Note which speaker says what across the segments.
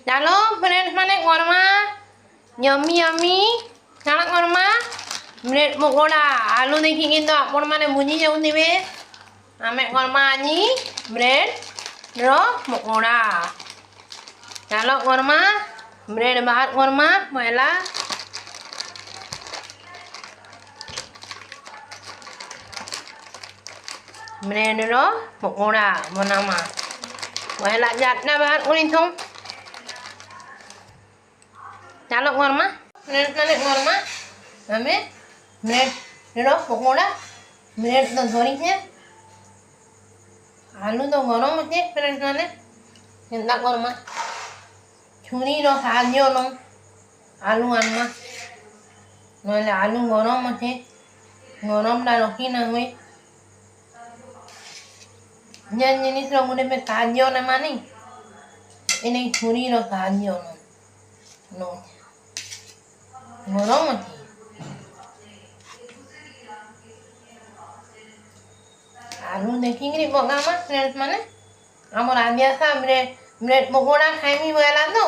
Speaker 1: ચાલો ફ્રેન્ડ્સ મને ઘરમાં યમી યમી ચાલો ઘરમાં બ્રેડ પકોડા આલુ દેખી ગઈ તો આપણ મને ભૂજી જવું દેવે અમે ઘરમાં આજી બ્રેડ રો પકોડા ચાલો ઘરમાં બ્રેડ બહાર ઘરમાં પહેલા બ્રેડ રો પકોડા બનાવવા પહેલા જાતના બહાર ઉડી થઉં ચાલો ઘરમાં ફ્રેન્ડ્સ મને ઘરમાં અમે બ્રેડ રો પકોડા બ્રેડ તો ધોરી છે આલુ તો ગરમ છે ફ્રેન્ડ્સ મને એના ઘરમાં છુરીનો સાજો નો આલુ આનમાં નହେଲେ આલુ ગરમ છે ગરમଟା રખી ના હોય જે ଜିନିଷର ଗୋଟେ ଏବେ ସାହାଯ୍ୟ ନେମା ନାଇଁ ଏନେ ଛୁରୀର ସାହାଯ୍ୟ ନଉଛେ ଗରମ ଅଛି ଆଲୁ ଦେଖିକିରି ପକାମା ଫ୍ରେଣ୍ଡସ୍ ମାନେ ଆମର ଆଦିଆଶା ବ୍ରେଡ୍ ପକୋଡ଼ା ଖାଇମି ବୋଇଲା ତ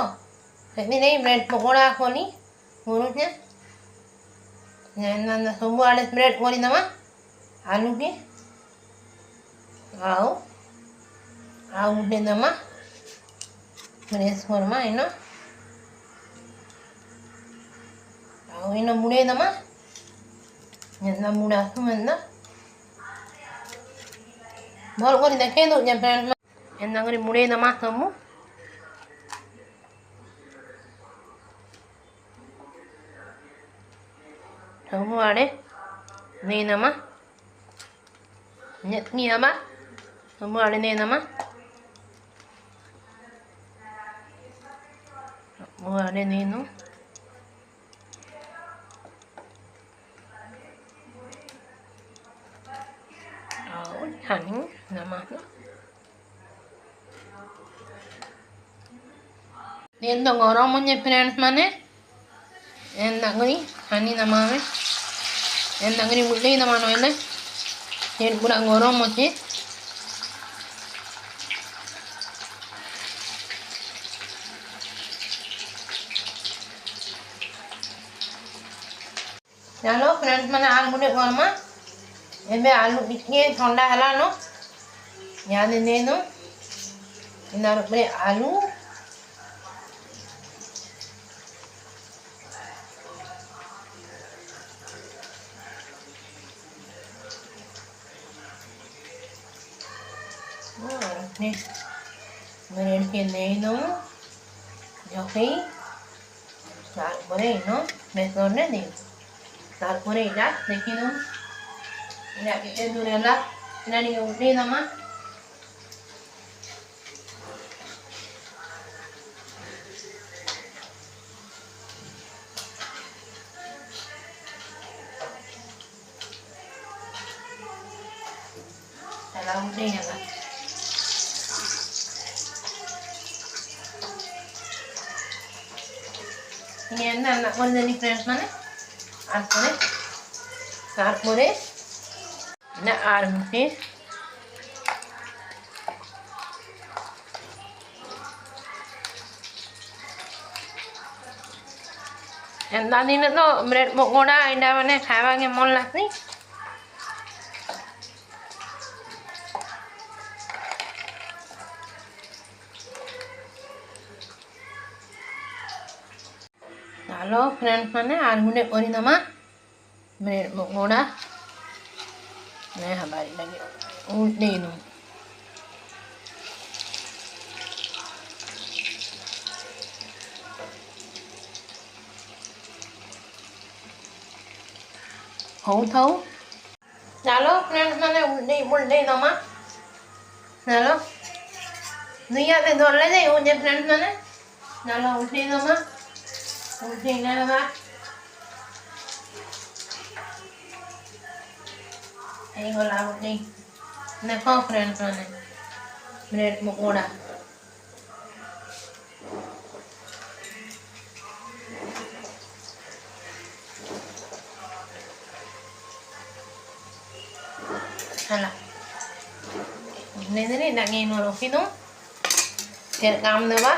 Speaker 1: ସେଥିଲାଗି ବ୍ରେଡ୍ ପକୋଡ଼ା କଲି କରୁଛେ ସବୁଆଡ଼େ ସ୍ପ୍ରେଡ୍ କରିଦେମା ଆଲୁକେ ଆଉ ଗୋଟେ ଦେମା ଫ୍ରେଶ୍ କର୍ମା ଇନ ଆଉ ଇନ ବୁଡ଼େଇ ଦେମା ଯେନ୍ତା ବୁଡ଼ାସୁଁ ଏନ୍ତା ଭଲ୍ କରି ଦେଖେଇ ଦଉଛେ ଫ୍ରେଣ୍ଡସ୍ ଏନ୍ତା କରି ବୁଡ଼େଇ ଦେମା ସବୁ ସବୁଆଡ଼େ ଦେଇଦେମା ଯେତ୍କି ହେବା ସବୁଆଡ଼େ ଦେଇଦେମା ସବୁଆଡ଼େ ଦେଇଦେଉ ଆଉ ଛାଣି ଦେମା ତେଲ ତ ଗରମ ଅଛି ଫ୍ରେଣ୍ଡସ୍ ମାନେ ଏନ୍ତା କରି ଛାଣି ଦେମା ଆମେ ଏନ୍ତା କରି ବୁଲେଇ ଦେମା ନହେଲେ ତେଲ ପୁରା ଗରମ ଅଛି चलो फ्रेंड्स मैंने आलू गुटे करमा एबे आलू टिके ठंडा हलान यहाँ दे दो इनार ऊपर आलू ब्रेड के दे दो जखी तारपरे इनो बेसन ने दे तारपरे इटा देखी दो इटा केते दूर हला इना नी उठे दमा चला उठे हला ini enak kon jadi friends mana arpore na armute एंता दिन तो ब्रेड पकोड़ा एंडा मैंने खावा के मन लगती चलो फ्रेंड्स मैंने आर गुटे करदमा ब्रेड पकोड़ा मैं हमारी लगे उल्टे दूँ हो थाऊ चलो फ्रेंड्स मैंने उल्टे दमा चलो दुनिया से धोर ले जाए मुझे फ्रेंड्स मैंने चलो उल्टे दमा उल्टे ना बा ये वाला उल्टे देखो फ्रेंड्स मैंने ब्रेड पकोड़ा हला नहीं नहीं लगे नो रखी दो फिर काम देवा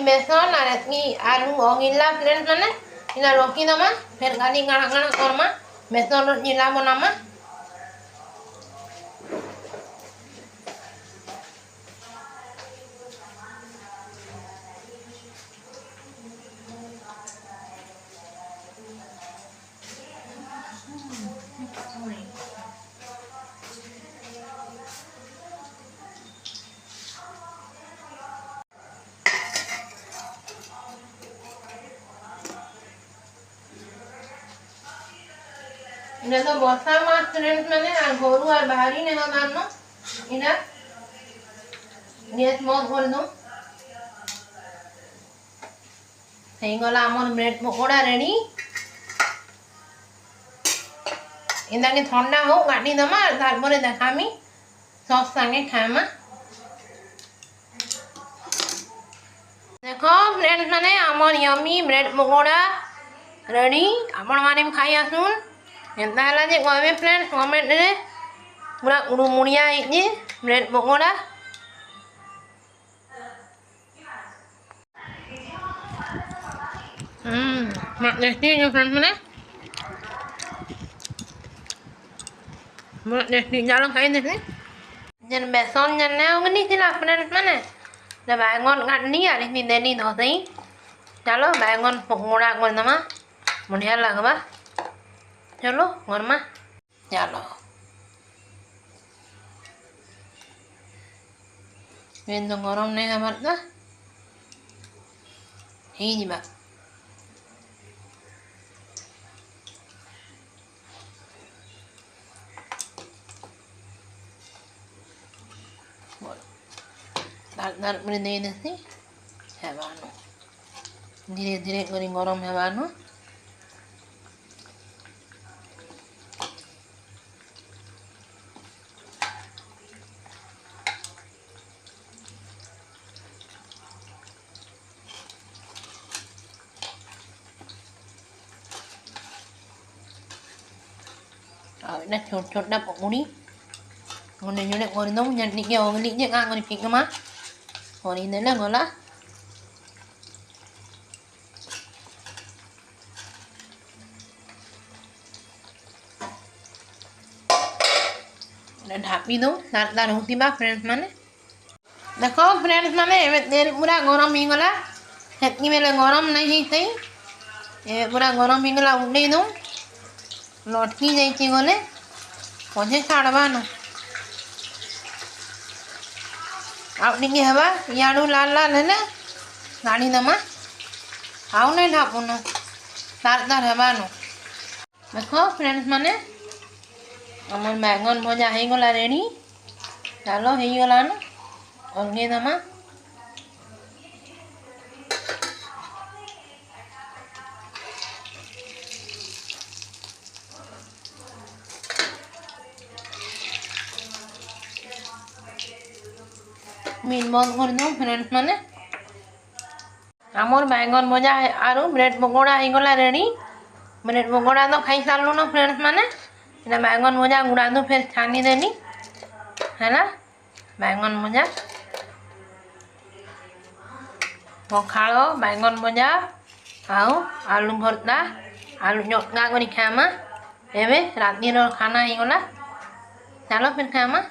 Speaker 1: बेसन और एतकी आलू होगिला फ्रेंड्स माने इला रोकी दमा फिर गाली गाणा गाणा करमा बेसन रो जिला बनामा इने तो बसा मास फ्रेंड्स माने आ गोरु और बाहरी ने हमारनो इना गैस मत कर दो થઈ ગલા আমার ব্রেড পকোড়া রেডি ইন্দাকে ঠান্ডা হোক কাটি দমা তারপরে দেখামি সস সঙ্গে খাইমা देखो फ्रेंड्स माने আমার यम्मी ब्रेड पकोड़ा रेडी आपण माने खाई आसुन एंता हला जे कहबे फ्रेंड्स कमेंट रे पूरा उड़ुमुड़िया हे ब्रेड पकोड़ा टेस्टी जो फ्रेंड्स माने बहुत टेस्टी चलो खाई देखते जन बेसन जन होगनी थी फ्रेंड्स माने ले बैंगन काटनी आ इतनी देनी दो सही चलो बैंगन पकोड़ा कर दमा बढ़िया लगवा चलो गरमा चलो ये तो गरम नहीं हमारा ही जीवा दाल पूरी दे देती हेबानो धीरे धीरे करी गरम हेबानो ना छोट छोटा पकौड़ी उन्हें जोड़े कर दो चटनी के होगली जे का करी फिक मा करी देले गला ढापी दो दार होती बा फ्रेंड्स माने देखो फ्रेंड्स माने एमे तेल पूरा गरम ही गला हेतकी बेले गरम नहीं थई ए पूरा गरम ही गला उडे दो लटकी जाइए गले पछे छाड़बान आगे हवा इाड़ू लाल लाल है गाड़ी दमा आउ नहीं ढापुन तार तार हेबान देखो फ्रेंड्स माने आम बैंगन भजा हो गला रेडी चलो हो गलान अलगे दमा मीट बंद कर दो फ्रेंड्स माने आमर बैंगन भजा आरु ब्रेड पकोड़ा हो गला रेडी ब्रेड पकोड़ा तो खाई सारू न फ्रेंड्स माने इना बैंगन भजा गुड़ा दो फिर छानी देनी है ना बैंगन भजा पखाड़ बैंगन भजा आउ आलू भर्ता आलू चटका कर खामा एवं रातिर खाना हो गला चलो फिर खामा।